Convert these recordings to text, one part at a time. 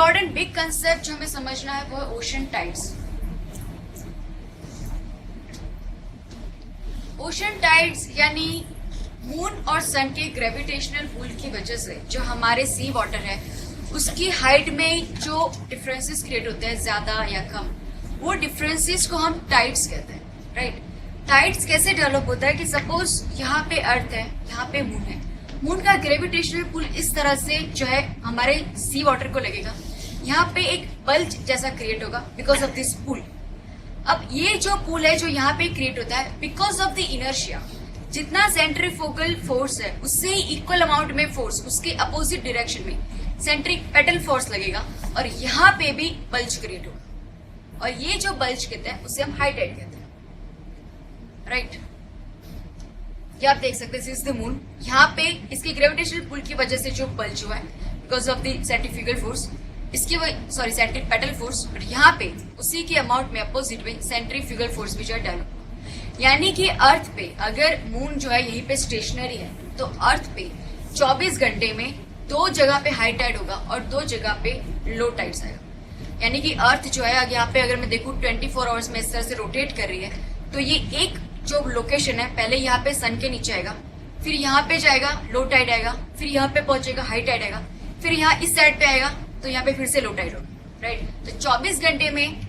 Important big concept जो हमें समझना है वो है ओशन टाइड्स। ओशन टाइड्स यानी मून और सन के ग्रेविटेशनल पुल की वजह से जो हमारे सी वाटर है उसकी हाइट में जो डिफरेंसेस क्रिएट होते हैं ज्यादा या कम, वो डिफरेंसेस को हम टाइड्स कहते हैं, राइट। टाइड्स कैसे डेवलप होता है कि सपोज यहाँ पे अर्थ है, यहाँ पे मून है, मून का ग्रेविटेशनल पुल इस तरह से जो है हमारे सी वाटर को लगेगा, यहाँ पे एक बल्ज जैसा क्रिएट होगा बिकॉज ऑफ दिस पुल। अब ये जो पुल है जो यहाँ पे क्रिएट होता है बिकॉज ऑफ द इनर्शिया, जितना सेंट्रीफ्यूगल फोर्स है उससे ही इक्वल अमाउंट में फोर्स उसके अपोजिट डायरेक्शन में सेंट्रीपेटल फोर्स लगेगा और यहाँ पे भी बल्ज क्रिएट होगा और ये जो बल्ज कहते हैं उसे हम हाई टाइड कहते हैं, राइट। ये आप देख सकते हैं दिस इज द मून, यहाँ पे इसकी ग्रेविटेशनल पुल की वजह से जो बल्ज हुआ है because of the centrifugal force, इसकी सॉरी सेंट्रीपेटल फोर्स, और यहाँ पे उसी के अमाउंट में अपोजिट में सेंट्रीफ्यूगल फोर्स भी जो है डेवलप, यानी कि अर्थ पे अगर मून जो है यहीं पे स्टेशनरी है तो अर्थ पे 24 घंटे में 2 जगह पे हाई टाइड होगा और 2 जगह पे लो टाइड्स आएगा। यानी कि अर्थ जो है यहाँ पे अगर मैं देखूँ 24 आवर्स में इस तरह से रोटेट कर रही है तो ये एक जो लोकेशन है पहले यहाँ पे सन के नीचे आएगा, फिर यहाँ पे जाएगा लो टाइड आएगा, फिर यहाँ पे पहुंचेगा हाई टाइड आएगा, फिर यहाँ इस साइड पे आएगा तो यहाँ पे फिर से लो टाइड होगा, राइट। तो 24 घंटे में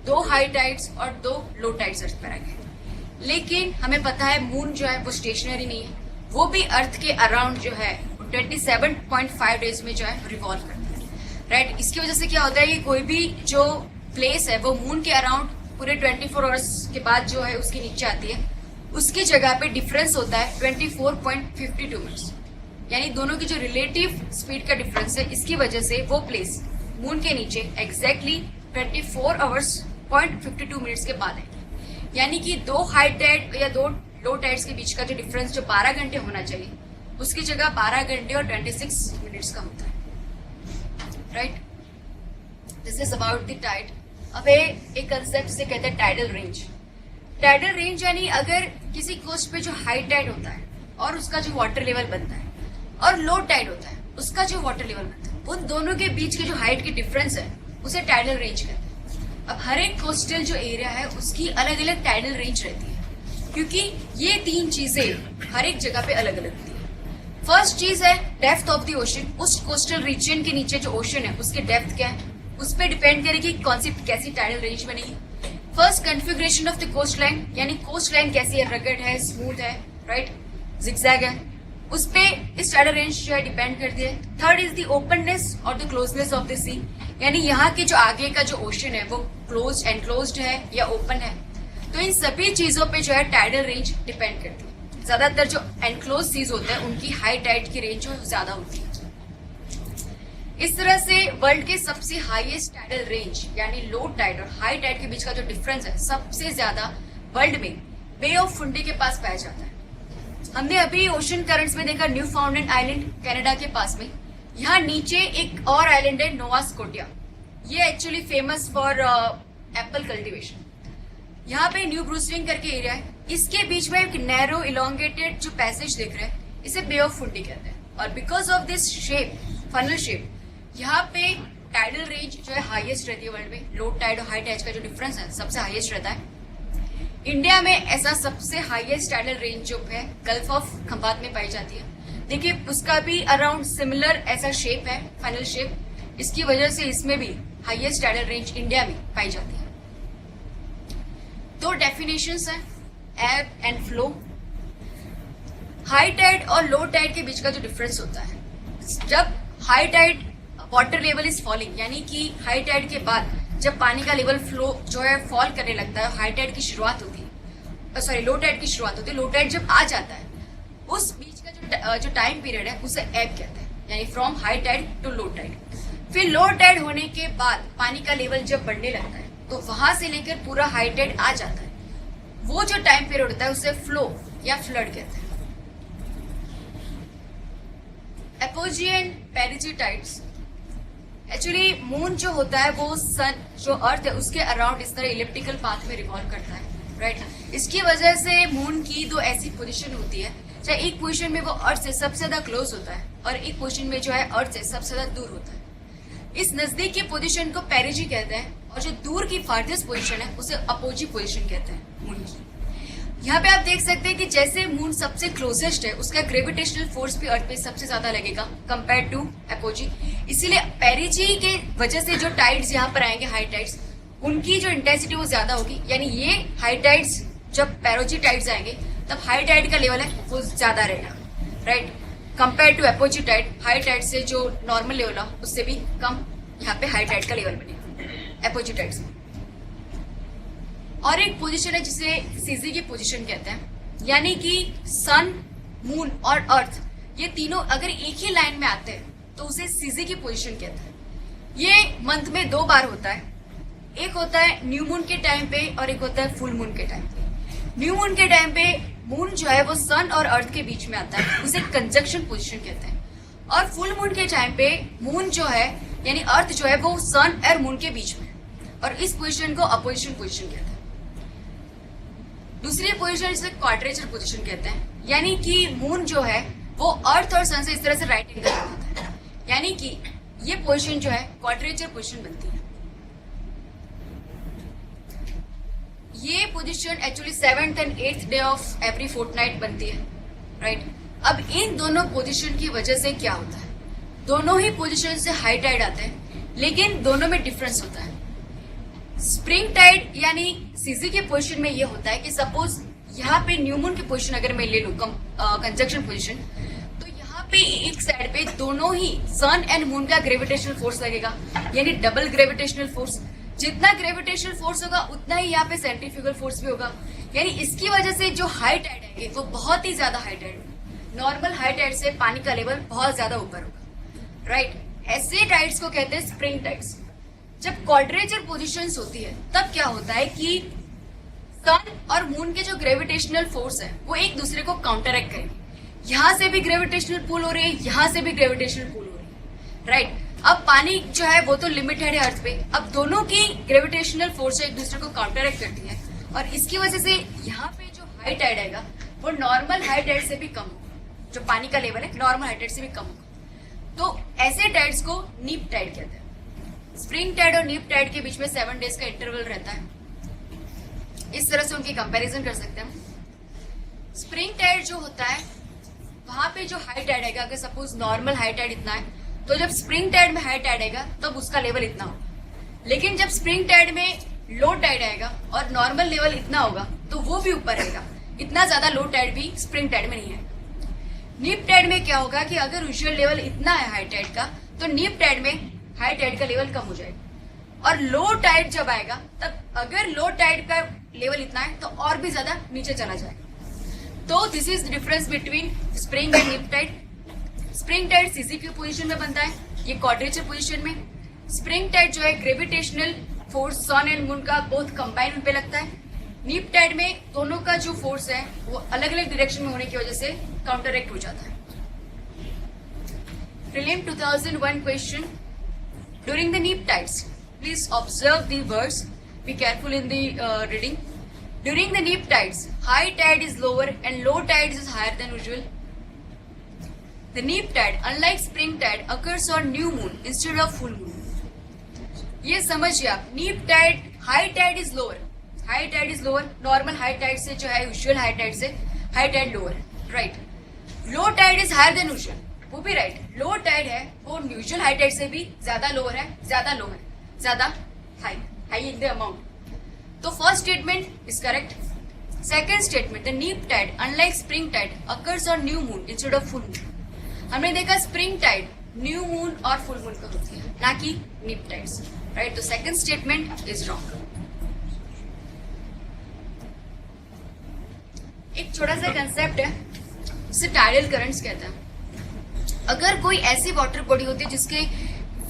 2 हाई टाइड्स और 2 लो टाइड्स अर्थ पर आएंगे। लेकिन हमें पता है मून जो है वो स्टेशनरी नहीं है, वो भी अर्थ के अराउंड जो है 27.5 डेज में जो है रिवॉल्व करता है, राइट। इसकी वजह से क्या होता है कि कोई भी जो प्लेस है वो मून के अराउंड पूरे 24 आवर्स के बाद जो है उसके नीचे आती है, उसकी जगह पे डिफरेंस होता है 24.52 मिनट्स, यानी दोनों की जो रिलेटिव स्पीड का डिफरेंस है इसकी वजह से वो प्लेस मून के नीचे एग्जैक्टली 24 आवर्स 52 मिनट्स के बाद है। यानी कि 2 हाई टाइड या 2 लो टाइड्स के बीच का जो डिफरेंस जो 12 घंटे होना चाहिए उसकी जगह 12 घंटे और 26 मिनट्स का होता है, right. This is about the tide. अब एक कंसेप्ट से कहते हैं टाइडल रेंज। टाइडल रेंज यानी अगर किसी कोस्ट पे जो हाई टाइड होता है और उसका जो वाटर लेवल बनता है और लो टाइड होता है उसका जो वाटर लेवल बनता है, उन दोनों के बीच के जो हाइट की डिफरेंस है उसे टाइडल रेंज कहते हैं। अब हर एक कोस्टल जो एरिया है उसकी अलग अलग टाइडल रेंज रहती है क्योंकि ये 3 चीजें हर एक जगह पे अलग अलग होती है। फर्स्ट चीज है डेप्थ ऑफ द ओशन, उस कोस्टल रीजन के नीचे जो ओशन है उसकी डेप्थ क्या है उस पर डिपेंड करेगी कौन सी कैसी टाइडल रेंज बनेगी। First configuration of the coast line, यानी कोस्ट लाइन कैसी है, रगड है, स्मूथ है, राइट, जिगजैग है, उस पे इस टाइडल रेंज जो है डिपेंड करती है। थर्ड इज द ओपननेस और द क्लोजनेस ऑफ द सी, यानी यहाँ के जो आगे का जो ओशन है वो क्लोज एनक्लोज्ड है या ओपन है। तो इन सभी चीजों पे जो है टाइडल रेंज डिपेंड करती है। ज्यादातर जो एनक्लोज सीज होते हैं उनकी हाई टाइड की रेंज जो ज्यादा होती है। इस तरह से वर्ल्ड के सबसे हाईएस्ट टाइडल रेंज यानी लो टाइड और हाई टाइड के बीच का जो डिफरेंस है सबसे ज्यादा वर्ल्ड में बे ऑफ फुंडी के पास पाया जाता है। हमने अभी ओशन करंट्स में देखा न्यू फाउंडलैंड आइलैंड कनाडा के पास में, यहाँ नीचे एक और आइलैंड है नोवा स्कोटिया, ये actually famous for Apple cultivation. यहाँ पे न्यू ब्रूसलिंग करके एरिया है, इसके बीच में एक नैरो इलोंगेटेड जो पैसेज दिख रहा है इसे बे ऑफ फुंडी कहते हैं। और because of this shape, funnel shape, यहाँ पे टाइडल रेंज जो है हाईएस्ट रहती है वर्ल्ड में। लो टाइड और हाई टाइड का जो डिफरेंस है सबसे हाईएस्ट रहता है। इंडिया में ऐसा सबसे हाईएस्ट टाइडल रेंज जो है गल्फ ऑफ खंबात में पाई जाती है। देखिए उसका भी अराउंड सिमिलर ऐसा शेप है, फनल शेप, इसकी वजह से इसमें भी हाईएस्ट टाइडल रेंज इंडिया में पाई जाती है। 2 डेफिनेशंस है, एब एंड फ्लो। हाई टाइड और लो टाइड के बीच का जो डिफरेंस होता है, जब high tide water level is falling, यानी कि हाई टाइड के बाद जब पानी का लेवल फ्लो जो है फॉल करने लगता है, हाई टाइड की शुरुआत होती है, सॉरी लो टाइड की शुरुआत होती है। लो टाइड जब आ जाता है उस बीच का जो टाइम पीरियड है उसे एब कहते हैं, यानी from high tide to low tide. फिर लो टाइड होने के बाद पानी का लेवल जब बढ़ने लगता है तो वहां से लेकर पूरा हाई टाइड आ जाता है, वो जो टाइम पीरियड होता है उसे फ्लो या फ्लड कहते हैं। Apogee and पेरिजी tides, actually moon जो होता है वो सन जो अर्थ है उसके अराउंड इस तरह इलिप्टिकल पाथ में रिवॉल्व करता है, राइट। इसकी वजह से मून की 2 ऐसी पोजीशन होती है, चाहे एक पोजीशन में वो अर्थ से सबसे ज्यादा क्लोज होता है और एक पोजीशन में जो है अर्थ से सबसे ज्यादा दूर होता है। इस नजदीक की पोजीशन को पेरिजी कहते हैं और जो दूर की फार्देस्ट पोजीशन है उसे अपोजी पोजीशन कहते हैं मून की। यहाँ पे आप देख सकते हैं कि जैसे मून सबसे क्लोजेस्ट है उसका ग्रेविटेशनल फोर्स भी अर्थ पे सबसे ज्यादा लगेगा कंपेयर टू अपोजी। इसीलिए पेरिजी के वजह से जो टाइड्स यहाँ पर आएंगे हाई टाइड्स, उनकी जो इंटेंसिटी वो ज्यादा होगी। यानी ये हाई टाइड्स जब पेरोजी टाइड्स आएंगे तब हाई टाइड का लेवल है वो ज्यादा रहेगा, right, compare to apogee tide. High tide से जो नॉर्मल लेवल है उससे भी कम यहाँ पे हाई टाइड का लेवल बनेगा अपोजी टाइड्स में। और एक पोजीशन है जिसे सीजी की पोजीशन कहते हैं, यानी कि सन, मून और अर्थ ये तीनों अगर एक ही लाइन में आते हैं तो उसे सीजी की पोजीशन कहते हैं। ये मंथ में 2 बार होता है, एक होता है न्यू मून के टाइम पे और एक होता है फुल मून के टाइम पे। न्यू मून के टाइम पे मून जो है वो सन और अर्थ के बीच में आता है, उसे कंजंक्शन पोजीशन कहते हैं। और फुल मून के टाइम पे मून जो है यानी अर्थ जो है वो सन और मून के बीच में, और इस पोजीशन को अपोजिशन पोजीशन कहते हैं। दूसरी पोजीशन जिसे क्वाड्रेचर पोजीशन कहते हैं, यानी कि मून जो है वो अर्थ और सन से इस तरह से राइट एंगल होता है, यानी कि ये पोजीशन जो है क्वाड्रेचर पोजीशन बनती है। ये position actually 7th and 8th day of every Fortnite बनती है, राइट। अब इन दोनों पोजीशन की वजह से क्या होता है, दोनों ही पोजीशन से हाई टाइड आते हैं, लेकिन दोनों में डिफरेंस होता है। स्प्रिंग टाइड यानी सीजी के पोजीशन में ये होता है कि सपोज यहाँ पे न्यू मून की पोजीशन अगर मैं ले लूँ कंजंक्शन पोजीशन, तो यहाँ पे एक साइड पे दोनों ही सन एंड मून का ग्रेविटेशनल फोर्स लगेगा, यानी डबल ग्रेविटेशनल फोर्स। जितना ग्रेविटेशनल फोर्स होगा उतना ही यहाँ पे सेंट्रीफ्यूगल फोर्स भी होगा, यानी इसकी वजह से जो हाई टाइड आएंगे वो बहुत ही ज्यादा हाई टाइड होगा। नॉर्मल हाई टाइड से पानी का लेवल बहुत ज्यादा ऊपर होगा, राइट। ऐसे टाइड्स को कहते हैं स्प्रिंग टाइड्स। जब क्वाड्रेचर पोजीशंस होती है तब क्या होता है कि सन और मून के जो ग्रेविटेशनल फोर्स है वो एक दूसरे को काउंटरएक्ट करेंगे। यहाँ से भी ग्रेविटेशनल पुल हो रही है, यहाँ से भी ग्रेविटेशनल पुल हो रही है, राइट। अब पानी जो है वो तो लिमिटेड है अर्थ पे, अब दोनों की ग्रेविटेशनल फोर्स एक दूसरे को काउंटरएक्ट करती है, और इसकी वजह से यहाँ पे जो हाई टाइड आएगा वो नॉर्मल हाई टाइड से भी कम होगा। जो पानी का लेवल है नॉर्मल हाई टाइड से भी कम होगा, तो ऐसे टाइड्स को नीप टाइड कहते हैं। स्प्रिंग टाइड और नीप टाइड के बीच में 7 डेज का इंटरवल रहता है, इस तरह से उनकी कंपैरिजन कर सकते हैं। स्प्रिंग टाइड जो होता है वहां पे जो हाई टाइड आएगा, अगर सपोज नॉर्मल हाई टाइड इतना है तो जब स्प्रिंग टाइड में हाई टाइड आएगा तब उसका लेवल इतना होगा। लेकिन जब स्प्रिंग टाइड में लो टाइड आएगा और नॉर्मल लेवल इतना होगा तो वो भी ऊपर रहेगा, इतना ज्यादा लो टाइड भी स्प्रिंग टाइड में नहीं है। नीप टाइड में क्या होगा कि अगर यूजुअल लेवल इतना है हाई टाइड का तो नीप टाइड में हाई टाइड का लेवल कम हो जाएगा, और लो टाइड जब आएगा तब अगर लो टाइड का लेवल इतना है तो और भी ज्यादा नीचे चला जाएगा। तो this is difference between spring and neap tide. Spring tide syzygy की पोजीशन में बनता है, ये क्वाड्रेचर पोजीशन में। स्प्रिंग टाइड जो है gravitational force sun and moon का बोथ कंबाइन उन पे लगता है। नीप टाइड में दोनों का जो फोर्स है वो अलग अलग डायरेक्शन में होने की वजह से काउंटरएक्ट हो जाता है। Prelim 2001 question, during the neap tides, please observe the words, be careful in the reading. During the neap tides, high tide is lower and low tide is higher than usual. The neap tide, unlike spring tide, occurs on new moon instead of full moon. ये समझिए आप, neap tide, high tide is lower, high tide is lower, normal high tide से जो है usual high tide से high tide lower है, right. Low tide is higher than usual, वो भी राइट। लो टाइड है वो यूजुअल हाई टाइड से भी ज्यादा लोअर है, ज्यादा लो है, ज्यादा high, high in the amount. तो first statement is correct. Second statement, the neap tide unlike spring tide occurs on new moon instead of full moon. हमने देखा स्प्रिंग टाइड न्यू मून और full moon का होती है, ना कि neap tides, right. तो सेकेंड स्टेटमेंट इज रॉन्ग। एक छोटा सा कंसेप्ट है जिसे टाइडल करंट्स कहते हैं। अगर कोई ऐसी वाटर बॉडी होती है जिसके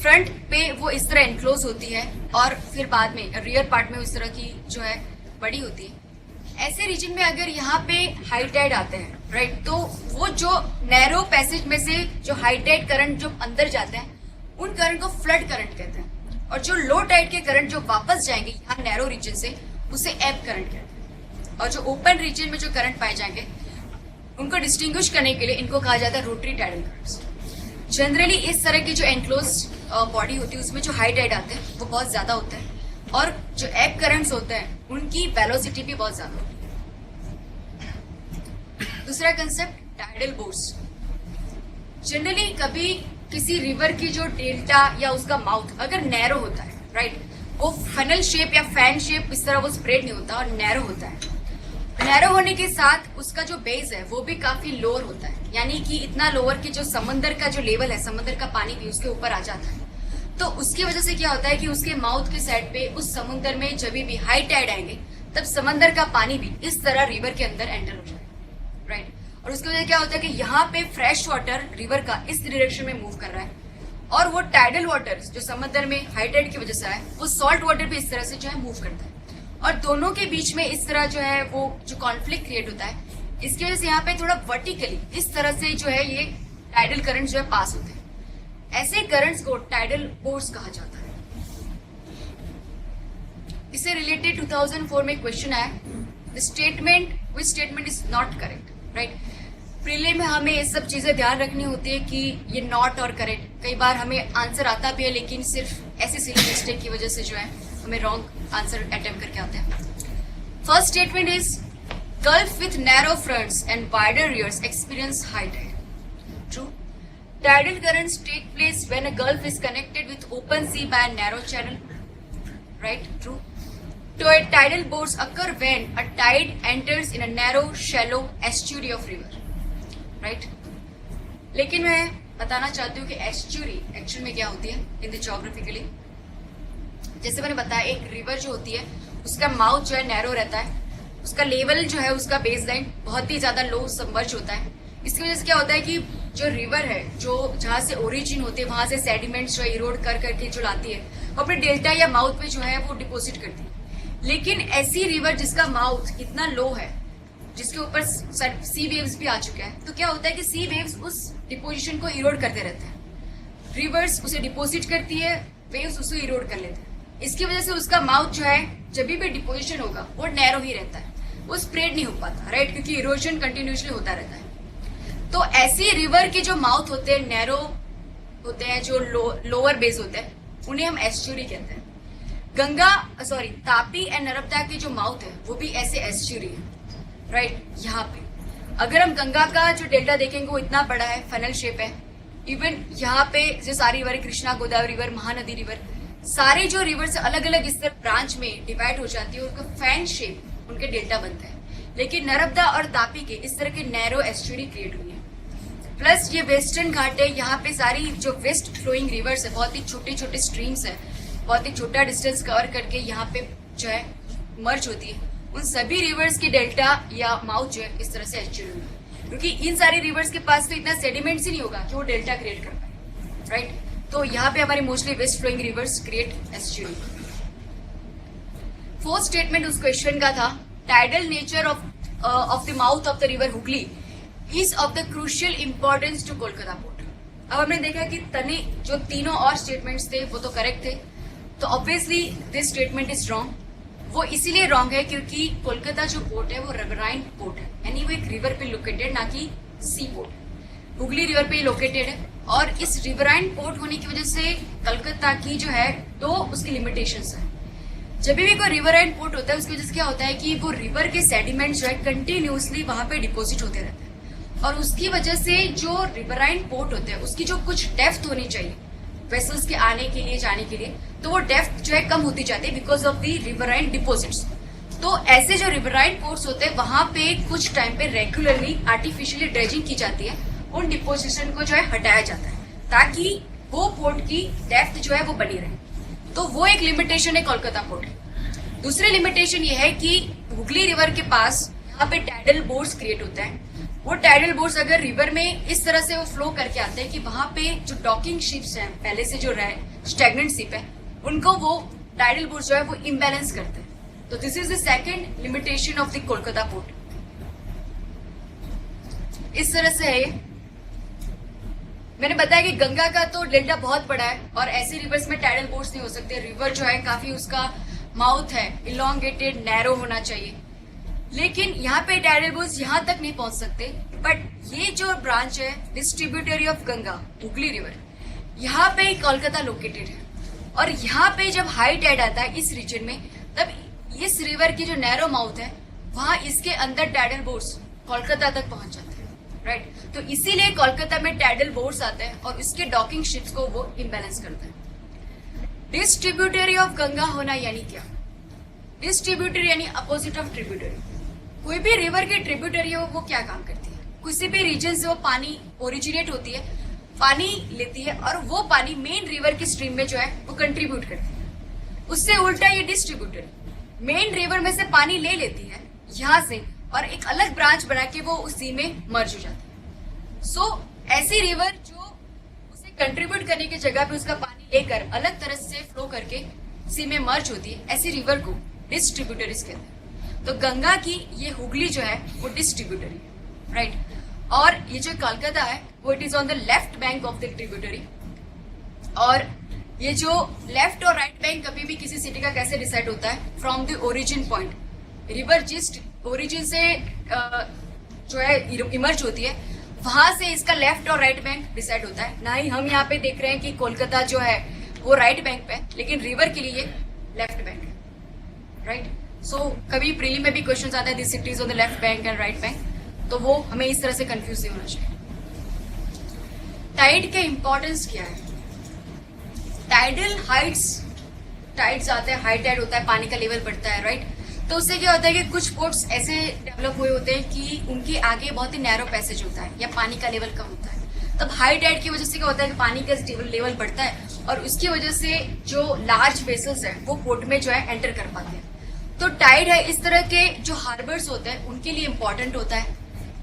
फ्रंट पे वो इस तरह एनक्लोज होती है और फिर बाद में रियर पार्ट में इस तरह की जो है बड़ी होती है, ऐसे रीजन में अगर यहाँ पे हाई टाइड आते हैं, राइट, तो वो जो नैरो पैसेज में से जो हाई टाइड करंट जो अंदर जाते हैं उन करंट को फ्लड करंट कहते हैं, और जो लो टाइड के करंट जो वापस जाएंगे यहाँ नैरो रीजन से उसे एब करंट कहते हैं, और जो ओपन रीजन में जो करंट पाए जाएंगे उनको डिस्टिंग्विश करने के लिए इनको कहा जाता है रोटरी टाइडल करंट्स। जनरली इस तरह की जो एनक्लोज बॉडी होती है उसमें जो हाई टाइड आते हैं वो बहुत ज्यादा होता है, और जो एब करंट्स होते हैं उनकी वेलोसिटी भी बहुत ज्यादा होती है। दूसरा कंसेप्ट टाइडल बोर्ड्स। जनरली कभी किसी रिवर की जो डेल्टा या उसका माउथ अगर नैरो होता है, राइट, वो फनल शेप या फैन शेप इस तरह वो स्प्रेड नहीं होता और नैरो होता है। नैरो होने के साथ उसका जो बेस है वो भी काफी लोअर होता है, यानी कि इतना लोअर कि जो समंदर का जो लेवल है, समंदर का पानी भी उसके ऊपर आ जाता है। तो उसकी वजह से क्या होता है कि उसके माउथ के साइड पे उस समुद्र में जब भी हाई टाइड आएंगे तब समंदर का पानी भी इस तरह रिवर के अंदर एंटर हो जाएगा, राइट। और उसकी वजह से क्या होता है कि यहाँ पे फ्रेश वाटर रिवर का इस डायरेक्शन में मूव कर रहा है, और वो टाइडल वाटर जो समुद्र में हाई टाइड की वजह से आए वो सॉल्ट वाटर भी इस तरह से जो है मूव करता है, और दोनों के बीच में इस तरह जो है वो जो कॉन्फ्लिक्ट क्रिएट होता है, इसकी वजह से यहाँ पे थोड़ा वर्टिकली इस तरह से जो है ये टाइडल करंट जो है पास होते हैं। ऐसे करंट्स को टाइडल बोर्ड्स कहा जाता है। इससे रिलेटेड 2004 में क्वेश्चन आया, the statement which statement is not correct, right. Prelim में हमें ये सब चीजें ध्यान रखनी होती है कि ये नॉट और करेक्ट, कई बार हमें आंसर आता भी है लेकिन सिर्फ ऐसी सिली मिस्टेक की वजह से जो है हमें रॉन्ग आंसर अटेम्प्ट करके आते हैं। First statement is gulf with narrow fronts and wider rears experience high tide. True. Tidal currents take place when a gulf is connected with open sea by a narrow channel. Right? True. Tidal boards occur when a tide enters in a narrow, shallow estuary of river. Right? लेकिन मैं बताना चाहती हूँ कि estuary actual में क्या होती है इन द ज्योग्राफिकली। जैसे मैंने बताया, एक रिवर जो होती है उसका माउथ जो है नैरो रहता है, उसका लेवल जो है उसका बेस लाइन बहुत ही ज्यादा लो सबमर्ज होता है। इसकी वजह से क्या होता है कि जो रिवर है जो जहाँ से ओरिजिन होते हैं वहां से सेडिमेंट्स जो इरोड कर करके जो लाती है वो अपने डेल्टा या माउथ में जो है वो डिपोजिट करती है। लेकिन ऐसी रिवर जिसका माउथ इतना लो है, जिसके ऊपर सी वेव्स भी आ चुके हैं, तो क्या होता है कि सी वेव्स उस डिपोजिशन को इरोड करते रहते हैं। रिवर्स उसे डिपोजिट करती है, वेव्स उसे इरोड कर लेते हैं। इसकी वजह से उसका माउथ जो है जब भी डिपोजिशन होगा वो नैरो ही रहता है, वो स्प्रेड नहीं हो पाता, राइट, क्योंकि इरोजन कंटिन्यूसली होता रहता है। तो ऐसी रिवर के जो माउथ होते हैं नैरो होते हैं, जो लोअर बेस होते हैं, उन्हें हम एस्चुरी कहते हैं। तापी एंड नर्मदा के जो माउथ है वो भी ऐसे एस्चुरी है, राइट। यहाँ पे अगर हम गंगा का जो डेल्टा देखेंगे वो इतना बड़ा है, फनल शेप है। इवन यहाँ पे जो सारी river, Krishna, Godavari river, Mahanadi river, सारे जो रिवर से अलग अलग इस तरह ब्रांच में डिवाइड हो जाती है, उनका फैन शेप उनके डेल्टा बनता है। लेकिन नर्मदा और तापी के इस तरह के नैरो एस्चुरी क्रिएट हुई है। प्लस ये वेस्टर्न घाट है, यहाँ पे सारी जो वेस्ट फ्लोइंग रिवर्स है, बहुत ही छोटे छोटे स्ट्रीम्स है, बहुत ही छोटा डिस्टेंस कवर करके यहाँ पे जो है मर्ज होती है। उन सभी रिवर्स की डेल्टा या माउथ जो है इस तरह से एस्चुरी हुई है, क्योंकि इन सारे रिवर्स के पास तो इतना सेडिमेंट्स ही नहीं होगा कि वो डेल्टा क्रिएट कर पाए, राइट। तो यहाँ पे हमारी mostly west flowing rivers create estuary. Fourth statement उस क्वेश्चन का था, tidal nature of the mouth of the river Hooghly is of the crucial importance to Kolkata port. अब हमने देखा कि तने जो तीनों और स्टेटमेंट्स थे वो तो करेक्ट थे, तो obviously this statement is wrong. वो इसीलिए रॉन्ग है क्योंकि कोलकाता जो पोर्ट है वो रिवराइन पोर्ट है, यानी वो एक रिवर पे लोकेटेड, ना कि सी पोर्ट। हुगली रिवर पे लोकेटेड है, और इस रिवराइन पोर्ट होने की वजह से कलकत्ता की जो है तो उसकी लिमिटेशंस है। जब भी कोई रिवराइन पोर्ट होता है उसकी वजह से क्या होता है कि वो रिवर के सेडिमेंट्स जो है कंटिन्यूसली वहां पे डिपोजिट होते रहते हैं, और उसकी वजह से जो रिवराइन पोर्ट होते हैं उसकी जो कुछ डेप्थ होनी चाहिए वेसल्स के आने के लिए, जाने के लिए, तो वो डेप्थ जो है कम होती जाती है because of the riverine deposits. तो ऐसे जो रिवराइन पोर्ट्स होते हैं वहां पे कुछ टाइम पे रेगुलरली आर्टिफिशियली ड्रेजिंग की जाती है, उन डिपोजिशन को जो है हटाया जाता है ताकि वो पोर्ट की डेप्थ जो है वो बनी रहे। तो वो एक लिमिटेशन है कोलकाता पोर्ट की। दूसरी लिमिटेशन ये है कि हुगली रिवर के पास यहाँ पे टाइडल बोर्ड्स क्रिएट होता है। वो टाइडल बोर्ड्स अगर रिवर में इस तरह से वो फ्लो करके आते हैं कि वहां पे जो डॉकिंग शिप्स हैं, पहले से जो स्टैग्नेंट शिप है, उनको वो टाइडल बोर्ड्स जो है वो इम्बैलेंस करते हैं। तो this is the second limitation of the Kolkata port. इस तरह से है। मैंने बताया कि गंगा का तो डेल्टा बहुत बड़ा है और ऐसे रिवर्स में टाइडल बोर्ड्स नहीं हो सकते। रिवर जो है काफी उसका माउथ है इलोंगेटेड, नैरो होना चाहिए। लेकिन यहाँ पे टाइडल बोट्स यहाँ तक नहीं पहुंच सकते। बट ये जो ब्रांच है distributary of Ganga Hooghly river, यहाँ पे कोलकाता लोकेटेड है। और यहाँ पे जब हाई टाइड आता है इस रीजन में, तब इस रिवर की जो नैरो माउथ है वहां इसके अंदर टाइडल बोट्स कोलकाता तक पहुंच जाते हैं, राइट। तो इसीलिए कोलकाता में टाइडल बोट्स आते हैं और इसके डॉकिंग शिप्स को वो इम्बेलेंस करते हैं। डिस्ट्रीब्यूटरी ऑफ गंगा होना यानी क्या? डिस्ट्रीब्यूटरी यानी अपोजिट ऑफ ट्रिब्यूटरी। कोई भी रिवर की ट्रिब्यूटरी हो वो क्या काम करती है? किसी भी रीजन से वो पानी ओरिजिनेट होती है, पानी लेती है और वो पानी मेन रिवर की स्ट्रीम में जो है वो कंट्रीब्यूट करती है। उससे उल्टा ये डिस्ट्रीब्यूटरी मेन रिवर में से पानी ले लेती है यहाँ से और एक अलग ब्रांच बना के वो उसी में मर्ज हो जाती है। सो ऐसी रिवर जो उसे कंट्रीब्यूट करने की जगह पे उसका पानी लेकर अलग तरह से फ्लो करके सी में मर्ज होती है, ऐसी रिवर को डिस्ट्रीब्यूटरीज कहते हैं। तो गंगा की ये हुगली जो है वो डिस्ट्रीब्यूटरी है, राइट। और ये जो कोलकाता है वो it is on the left bank of the tributary. और ये जो लेफ्ट और राइट बैंक कभी भी किसी सिटी का कैसे डिसाइड होता है? From the origin point. River जिस ओरिजिन से जो है इमर्ज होती है वहां से इसका लेफ्ट और राइट बैंक डिसाइड होता है। ना ही हम यहाँ पे देख रहे हैं कि कोलकाता जो है वो राइट बैंक पे, लेकिन रिवर के लिए लेफ्ट बैंक है, राइट। सो कभी प्रीलिम में भी क्वेश्चन आता है this city is on the left bank and right bank, तो वो हमें इस तरह से कंफ्यूज नहीं होना चाहिए। टाइड के इंपॉर्टेंस क्या है? टाइडल हाइट्स, टाइड्स आते हैं, हाई टाइड होता है, पानी का लेवल बढ़ता है, राइट। तो उससे क्या होता है कि कुछ पोर्ट्स ऐसे डेवलप हुए होते हैं कि उनके आगे बहुत ही नैरो पैसेज होता है या पानी का लेवल कम होता है। तब हाई टाइड की वजह से क्या होता है कि पानी का लेवल बढ़ता है और उसकी वजह से जो लार्ज वेसल्स है वो पोर्ट में जो है एंटर कर पाते हैं। तो टाइड है इस तरह के जो हार्बर्स होते हैं उनके लिए इंपॉर्टेंट होता है।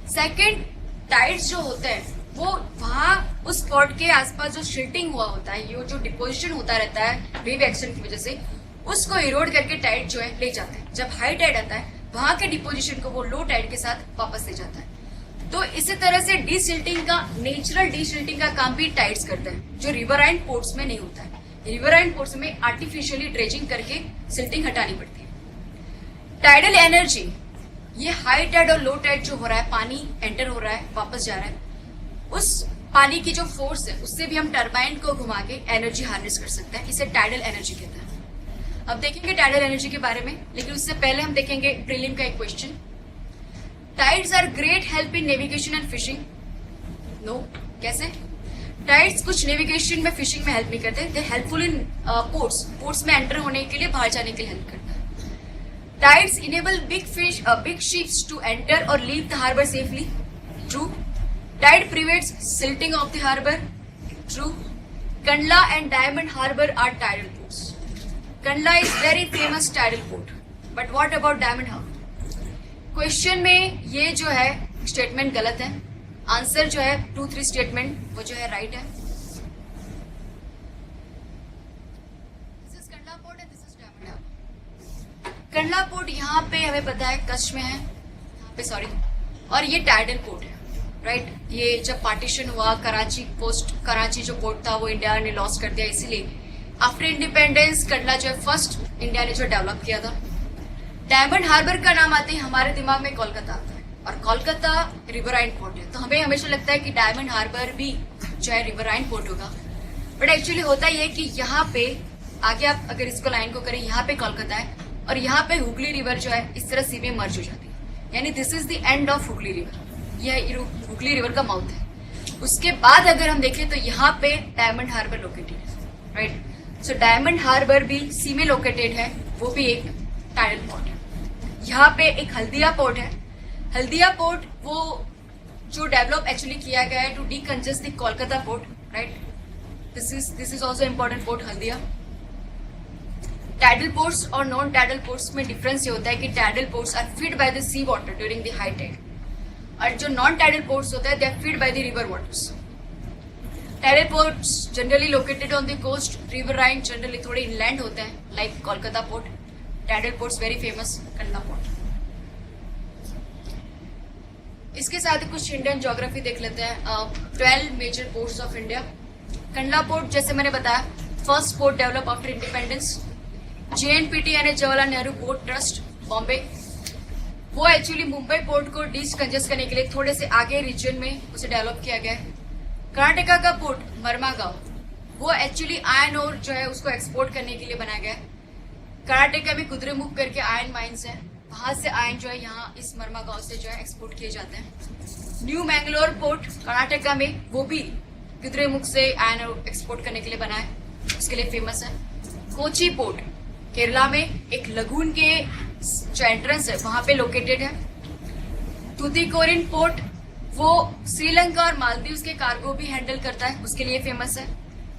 सेकेंड, टाइड्स जो होते हैं वो वहां उस स्पॉट के आसपास जो शिल्टिंग हुआ होता है, ये जो डिपोजिशन होता रहता है वेव एक्शन की वजह से, उसको इरोड करके टाइड जो है ले जाते हैं। जब हाई टाइड आता है वहां के डिपोजिशन को वो लो टाइड के साथ वापस ले जाता है। तो इसी तरह से डीसिल्टिंग का, नेचुरल डीसिल्टिंग का काम भी टाइड्स करते हैं, जो रिवराइन पोर्ट्स में नहीं होता है। रिवराइन पोर्ट्स में आर्टिफिशियली ड्रेजिंग करके सिल्टिंग हटानी पड़ती है। टाइडल एनर्जी, ये हाई टाइड और लो टाइड जो हो रहा है, पानी एंटर हो रहा है वापस जा रहा है, उस पानी की जो फोर्स है उससे भी हम टरबाइन को घुमा के एनर्जी हार्नेस कर सकते हैं। इसे टाइडल एनर्जी कहते हैं। अब देखेंगे टाइडल एनर्जी के बारे में, लेकिन उससे पहले हम देखेंगे प्रीलिम का एक question. Tides are great help in navigation and fishing. No, कैसे? टाइड्स कुछ नेविगेशन में, फिशिंग में हेल्प नहीं करते। They helpful in ports, ports में एंटर होने के लिए, बाहर जाने के लिए हेल्प करता है। Tides enable big ships to enter or leave the harbor safely. True. Tide prevents silting of the harbor. True. Kandla and Diamond Harbor are tidal ports. Kandla is very famous tidal port. But what about Diamond Harbor? Question में ये जो है statement गलत है। Answer जो है 2-3 statement वो जो है राइट है। कंडला पोर्ट यहाँ पे हमें पता है कच्छ में है, यहाँ पे सॉरी, और ये टाइडल पोर्ट है, राइट। ये जब पार्टीशन हुआ, कराची जो पोर्ट था वो इंडिया ने लॉस कर दिया, इसीलिए आफ्टर इंडिपेंडेंस कंडला जो है फर्स्ट इंडिया ने जो डेवलप किया था। डायमंड हार्बर का नाम आते ही हमारे दिमाग में कोलकाता आता है, और कोलकाता रिवराइन पोर्ट है, तो हमें हमेशा लगता है कि डायमंड हार्बर भी जो है रिवराइन पोर्ट होगा। बट एक्चुअली होता ही है कि यहाँ पे आगे आप अगर इसको लाइन को करें, यहाँ पे कोलकाता है और यहाँ पे हुगली रिवर जो है इस तरह सी में मर्ज हो जाती है, यानी this is the end of Hooghly river. यह हुगली रिवर का माउथ है। उसके बाद अगर हम देखें तो यहाँ पे डायमंड हार्बर लोकेटेड है, राइट। सो डायमंड हार्बर भी सी में लोकेटेड है, वो भी एक टाइडल पोर्ट है। यहाँ पे एक हल्दिया पोर्ट है। हल्दिया पोर्ट वो जो डेवलप एक्चुअली किया गया है to decongest the Kolkata port, right. This is also important port Haldia. Tidal ports और नॉन टाइडल पोर्ट्स में डिफरेंस ये होता है कि tidal ports are feed by the sea water during the high tide, और जो नॉन टाइडल पोर्ट्स होता है they are feed by the river waters. Tidal ports generally located on the coast, riverine generally थोड़े inland होते हैं, like Kolkata port. Tidal ports very famous Kandla port. इसके साथ ही कुछ इंडियन ज्योग्राफी देख लेते हैं। 12 major ports of India. Kandla port जैसे मैंने बताया first port develop after independence. JNPT यानी जवाहरलाल नेहरू पोर्ट ट्रस्ट बॉम्बे। वो एक्चुअली मुंबई पोर्ट को डिसकंजेस्ट करने के लिए थोड़े से आगे रीजन में उसे डेवलप किया गया है। कर्नाटका का पोर्ट मर्मागांव, वो एक्चुअली आयरन और जो है उसको एक्सपोर्ट करने के लिए बनाया गया है। कर्नाटका में कुद्रेमुख करके आयरन माइंस है, वहां से आयरन जो है यहाँ इस मर्मागांव से जो है एक्सपोर्ट किए जाते हैं। न्यू मैंगलोर पोर्ट कर्नाटका में, वो भी कुद्रेमुख से आयरन एक्सपोर्ट करने के लिए बना है, उसके लिए फेमस है। कोची पोर्ट केरला में एक लगून के जो एंट्रेंस है वहां पे लोकेटेड है। टूटिकोरिन पोर्ट वो श्रीलंका और मालदीव्स के कार्गो भी हैंडल करता है, उसके लिए फेमस है।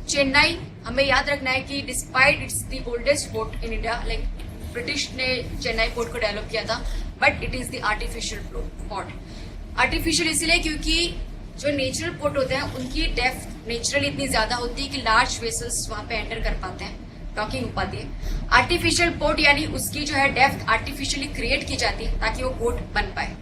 चेन्नई, हमें याद रखना है कि despite it's the oldest port in India, like British ने चेन्नई पोर्ट को डेवलप किया था, but it is the artificial port. Artificial इसलिए क्योंकि जो नेचुरल पोर्ट होते हैं उनकी डेप्थ नेचुरली इतनी ज्यादा होती है कि लार्ज वेसल्स वहां पे एंटर कर पाते हैं, डॉकिंग हो पाती है। आर्टिफिशियल पोर्ट यानी उसकी जो है डेप्थ आर्टिफिशियली क्रिएट की जाती है ताकि वो पोर्ट बन पाए।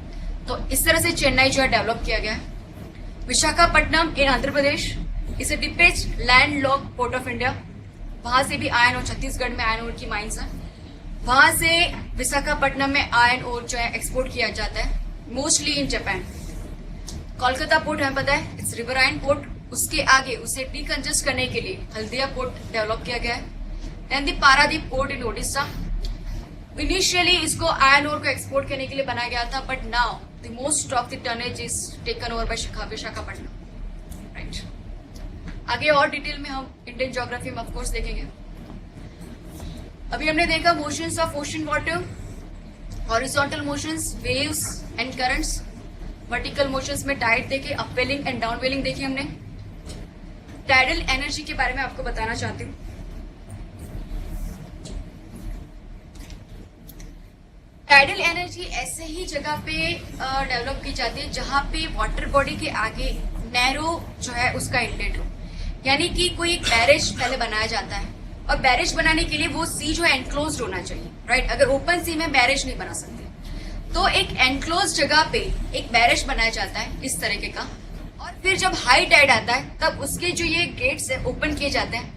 तो इस तरह से चेन्नई जो है डेवलप किया गया है। Visakhapatnam in Andhra Pradesh is a deepest land lock port of India, वहां से भी आयरन और, छत्तीसगढ़ में आयरन और की माइंस है, वहां से विशाखापट्टनम में आयरन और जो है एक्सपोर्ट किया जाता है, mostly in Japan. Kolkata port हमें पता है इट्स रिवराइन पोर्ट, उसके आगे उसे डिकंजेस्ट करने के लिए हल्दिया पोर्ट डेवलप किया गया है। And the Paradip port in Odisha, initially इसको आयरन ओर को एक्सपोर्ट करने के लिए बनाया गया था, but now the most of the tonnage is taken over by Visakhapatnam, right. आगे और डिटेल में हम इंडियन ज्योग्राफी में ऑफकोर्स देखेंगे। अभी हमने देखा motions of ocean water, horizontal motions, waves and currents. Vertical motions में टाइड देखे, अपवेलिंग एंड डाउनवेलिंग देखी हमने। टाइडल एनर्जी के बारे में आपको बताना चाहती हूँ। टाइडल एनर्जी ऐसे ही जगह पे डेवलप की जाती है जहां पे वाटर बॉडी के आगे नैरो जो है उसका इनलेट हो, यानी कि कोई एक बैरेज पहले बनाया जाता है, और बैरेज बनाने के लिए वो सी जो है एनक्लोज्ड होना चाहिए, राइट। अगर ओपन सी में बैरेज नहीं बना सकते, तो एक एनक्लोज जगह पे एक बैरेज बनाया जाता है इस तरीके का, और फिर जब हाई टाइड आता है तब उसके जो ये गेट्स है ओपन किए जाते हैं,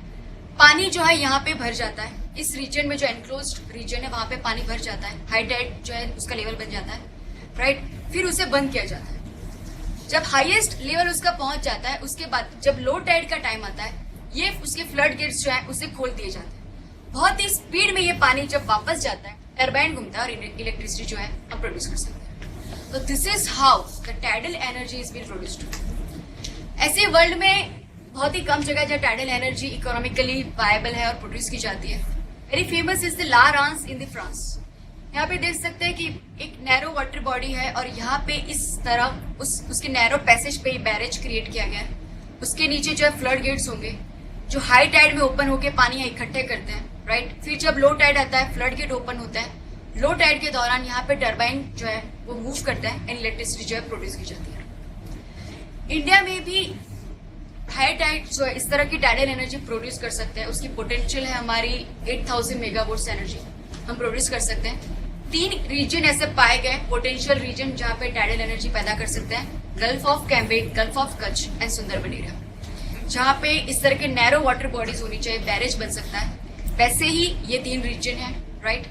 पानी जो है यहाँ पे भर जाता है, इस रीजन में जो एनक्लोज्ड रीजन है वहां पे पानी भर जाता है, हाई टाइड जो है उसका लेवल बन जाता है, राइट। फिर उसे बंद किया जाता है। जब हाईएस्ट लेवल उसका पहुंच जाता है, उसके बाद जब लो टाइड का टाइम आता है, ये उसके फ्लड गेट्स जो है उसे खोल दिए जाते हैं। बहुत ही स्पीड में ये पानी जब वापस जाता है, टरबाइन घूमता है और इलेक्ट्रिसिटी जो है हम प्रोड्यूस कर सकते हैं। तो this is how the tidal energy is been produced. ऐसे वर्ल्ड में बहुत ही कम जगह जहाँ टाइडल एनर्जी इकोनॉमिकली वायबल है और प्रोड्यूस की जाती है। Very famous is the La Rance in the France. यहाँ पे देख सकते हैं कि एक नैरो वाटर बॉडी है, और यहाँ पे इस तरह उसके नैरो पैसेज पे बैरेज क्रिएट किया गया है। उसके नीचे जो है फ्लड गेट्स होंगे जो हाई टाइड में ओपन होकर पानी इकट्ठे करते हैं, राइट। फिर जब लो टाइड आता है, फ्लड गेट ओपन होता है। लो टाइड के दौरान यहाँ पे टरबाइन जो है वो मूव करता है एंड इलेक्ट्रिसिटी जो है प्रोड्यूस की जाती है। इंडिया में भी हाई टाइड जो है इस तरह की टाइडल एनर्जी प्रोड्यूस कर सकते हैं। उसकी पोटेंशियल है हमारी 8000 मेगावाट्स एनर्जी हम प्रोड्यूस कर सकते हैं। 3 रीजन ऐसे पाए गए पोटेंशियल रीजन जहाँ पे टाइडल एनर्जी पैदा कर सकते हैं, gulf of Cambay, gulf of Kutch and Sundarban area, जहाँ पे इस तरह के नैरो वाटर बॉडीज होनी चाहिए, बैरेज बन सकता है। वैसे ही ये 3 रीजन है, राइट।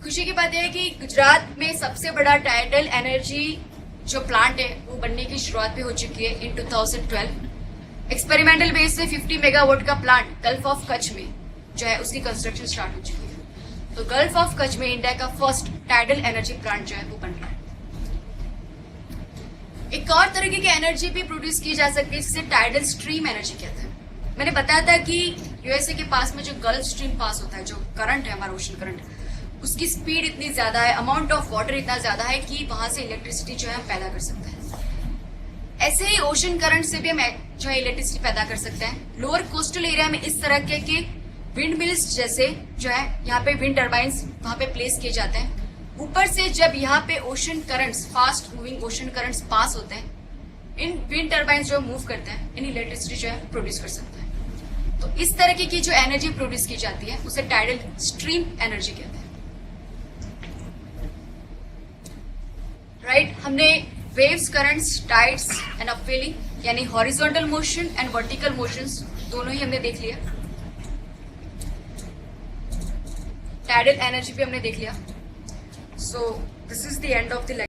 खुशी की बात यह है कि गुजरात में सबसे बड़ा टाइडल एनर्जी जो प्लांट है वो बनने की शुरुआत भी हो चुकी है इन 2012। एक्सपेरिमेंटल बेस से 50 मेगावाट का प्लांट गल्फ ऑफ कच्छ में जो है उसकी कंस्ट्रक्शन स्टार्ट हो चुकी है। तो गल्फ ऑफ कच्छ में इंडिया का फर्स्ट टाइडल एनर्जी प्लांट जो है वो बन रहा है। एक और तरीके की एनर्जी भी प्रोड्यूस की जा सकती है जिसे टाइडल स्ट्रीम एनर्जी कहते हैं। मैंने बताया था कि यूएसए के पास में जो गल्फ स्ट्रीम पास होता है, जो करंट है हमारा ओशन करंट, उसकी स्पीड इतनी ज्यादा है, अमाउंट ऑफ वाटर इतना ज्यादा है कि वहां से इलेक्ट्रिसिटी जो है हम पैदा कर सकते हैं। ऐसे ही ओशन करंट से भी हम जो है इलेक्ट्रिसिटी पैदा कर सकते हैं। लोअर कोस्टल एरिया में इस तरह के विंड मिल्स जैसे जो है यहाँ पे विंड टर्बाइंस वहां पे प्लेस किए जाते हैं। ऊपर से जब यहाँ पे ocean currents, fast moving ocean currents pass होते हैं, इन विंड टर्बाइंस जो मूव करते हैं, इन इलेक्ट्रिसिटी जो है प्रोड्यूस कर सकते हैं। तो इस तरह की जो एनर्जी प्रोड्यूस की जाती है उसे टाइडल स्ट्रीम एनर्जी कहते हैं, राइट। हमने waves, currents, tides and upwelling यानी horizontal motion and vertical motions दोनों ही हमने देख लिया। टाइडल एनर्जी भी हमने देख लिया। So this is the end of the